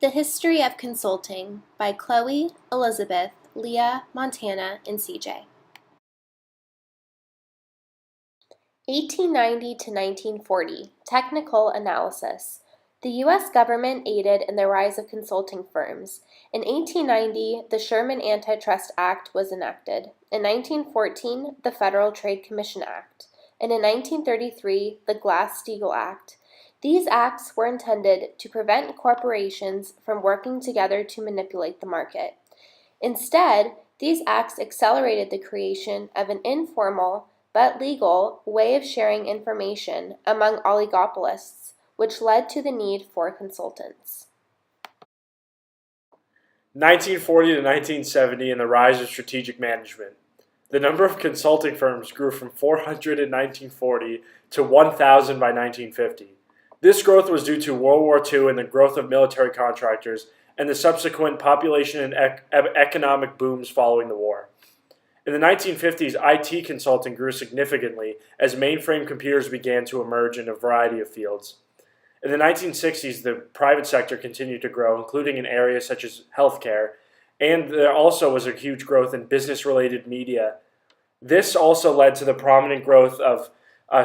The History of Consulting by Chloe, Elizabeth, Leah, Montana, and CJ. 1890 to 1940, Technical Analysis. The U.S. government aided in the rise of consulting firms. In 1890, the Sherman Antitrust Act was enacted. In 1914, the Federal Trade Commission Act. And in 1933, the Glass-Steagall Act. These acts were intended to prevent corporations from working together to manipulate the market. Instead, these acts accelerated the creation of an informal but legal way of sharing information among oligopolists, which led to the need for consultants. 1940 to 1970 and the rise of strategic management. The number of consulting firms grew from 400 in 1940 to 1,000 by 1950. This growth was due to World War II and the growth of military contractors and the subsequent population and economic booms following the war. In the 1950s, IT consulting grew significantly as mainframe computers began to emerge in a variety of fields. In the 1960s, the private sector continued to grow, including in areas such as healthcare, and there also was a huge growth in business-related media. This also led to the prominent growth of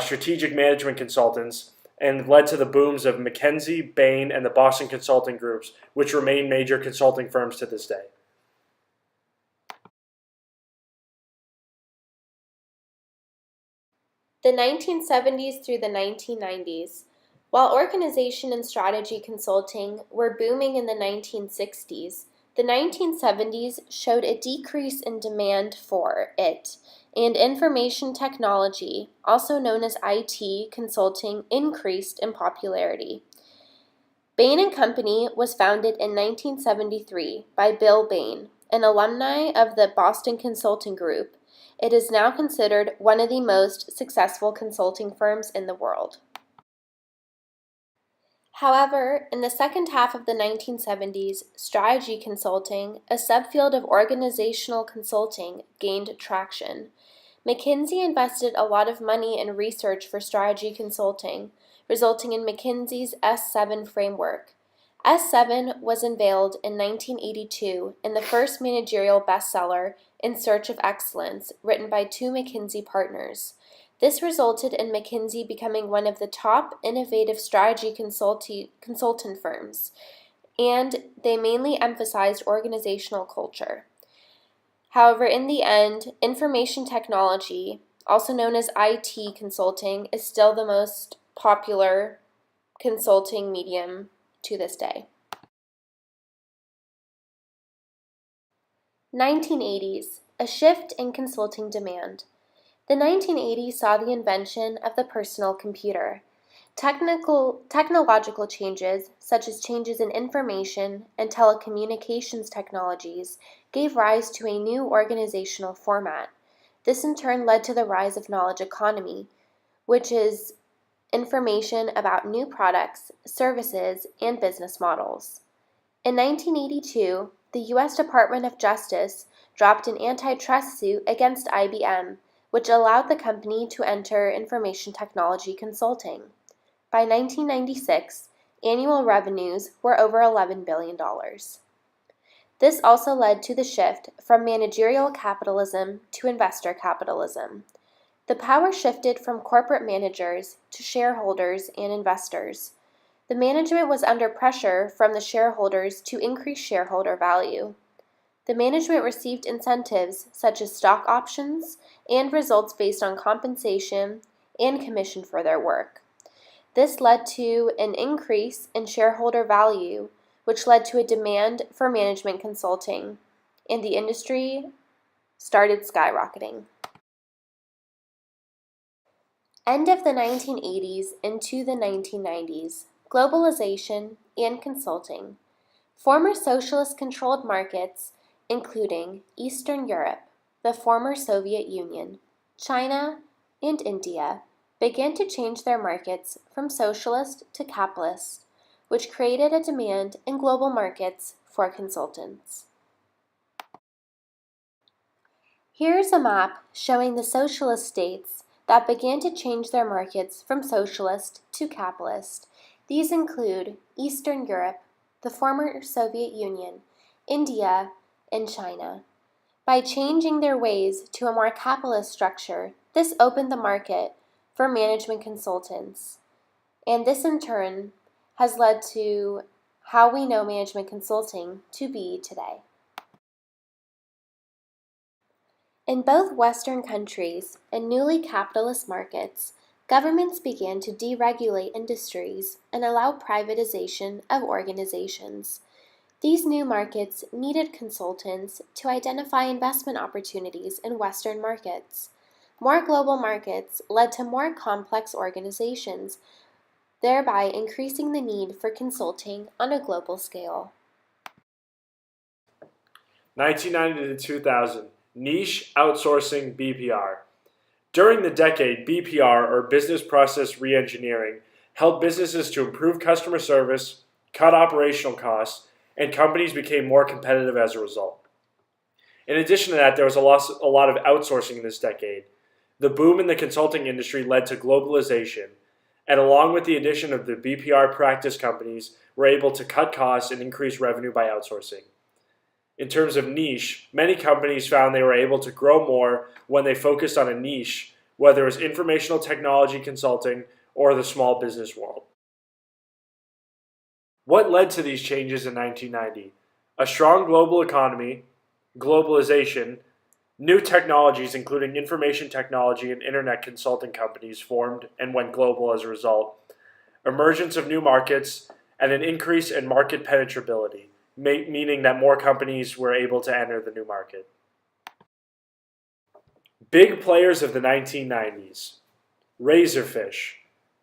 strategic management consultants and led to the booms of McKinsey, Bain, and the Boston Consulting Groups, which remain major consulting firms to this day. The 1970s through the 1990s. While organization and strategy consulting were booming in the 1960s, the 1970s showed a decrease in demand for it, and information technology, also known as IT consulting, increased in popularity. Bain & Company was founded in 1973 by Bill Bain, an alumni of the Boston Consulting Group. It is now considered one of the most successful consulting firms in the world. However, in the second half of the 1970s, strategy consulting, a subfield of organizational consulting, gained traction. McKinsey invested a lot of money in research for strategy consulting, resulting in McKinsey's S7 framework. S7 was unveiled in 1982 in the first managerial bestseller, In Search of Excellence, written by two McKinsey partners. This resulted in McKinsey becoming one of the top innovative strategy consultant firms, and they mainly emphasized organizational culture. However, in the end, information technology, also known as IT consulting, is still the most popular consulting medium to this day. 1980s, a shift in consulting demand. The 1980s saw the invention of the personal computer. Technological changes, such as changes in information and telecommunications technologies, gave rise to a new organizational format. This in turn led to the rise of knowledge economy, which is information about new products, services, and business models. In 1982, the U.S. Department of Justice dropped an antitrust suit against IBM, which allowed the company to enter information technology consulting. By 1996, annual revenues were over $11 billion. This also led to the shift from managerial capitalism to investor capitalism. The power shifted from corporate managers to shareholders and investors. The management was under pressure from the shareholders to increase shareholder value. The management received incentives such as stock options and results based on compensation and commission for their work. This led to an increase in shareholder value, which led to a demand for management consulting, and the industry started skyrocketing. End of the 1980s into the 1990s, globalization and consulting. Former socialist-controlled markets, including Eastern Europe, the former Soviet Union, China, and India, began to change their markets from socialist to capitalist, which created a demand in global markets for consultants. Here's a map showing the socialist states that began to change their markets from socialist to capitalist. These include Eastern Europe, the former Soviet Union, India, and China. By changing their ways to a more capitalist structure, this opened the market for management consultants. And this in turn has led to how we know management consulting to be today. In both Western countries and newly capitalist markets, governments began to deregulate industries and allow privatization of organizations. These new markets needed consultants to identify investment opportunities in Western markets. More global markets led to more complex organizations, thereby increasing the need for consulting on a global scale. 1990 to 2000, niche outsourcing BPR. During the decade, BPR, or Business Process Reengineering, helped businesses to improve customer service, cut operational costs, and companies became more competitive as a result. In addition to that, there was a lot of outsourcing in this decade. The boom in the consulting industry led to globalization, and along with the addition of the BPR practice companies, were able to cut costs and increase revenue by outsourcing. In terms of niche, many companies found they were able to grow more when they focused on a niche, whether it was informational technology consulting or the small business world. What led to these changes in 1990? A strong global economy, globalization, new technologies including information technology and internet consulting companies formed and went global as a result, emergence of new markets, and an increase in market penetrability, meaning that more companies were able to enter the new market. Big players of the 1990s. Razorfish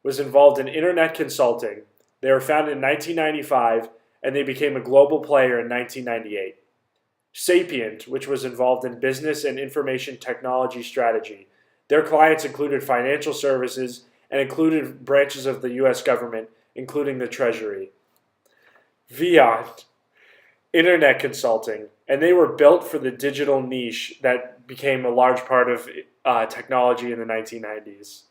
was involved in internet consulting. They were founded in 1995 and they became a global player in 1998. Sapient, which was involved in business and information technology strategy. Their clients included financial services and included branches of the US government, including the Treasury. Viant, internet consulting, and they were built for the digital niche that became a large part of technology in the 1990s.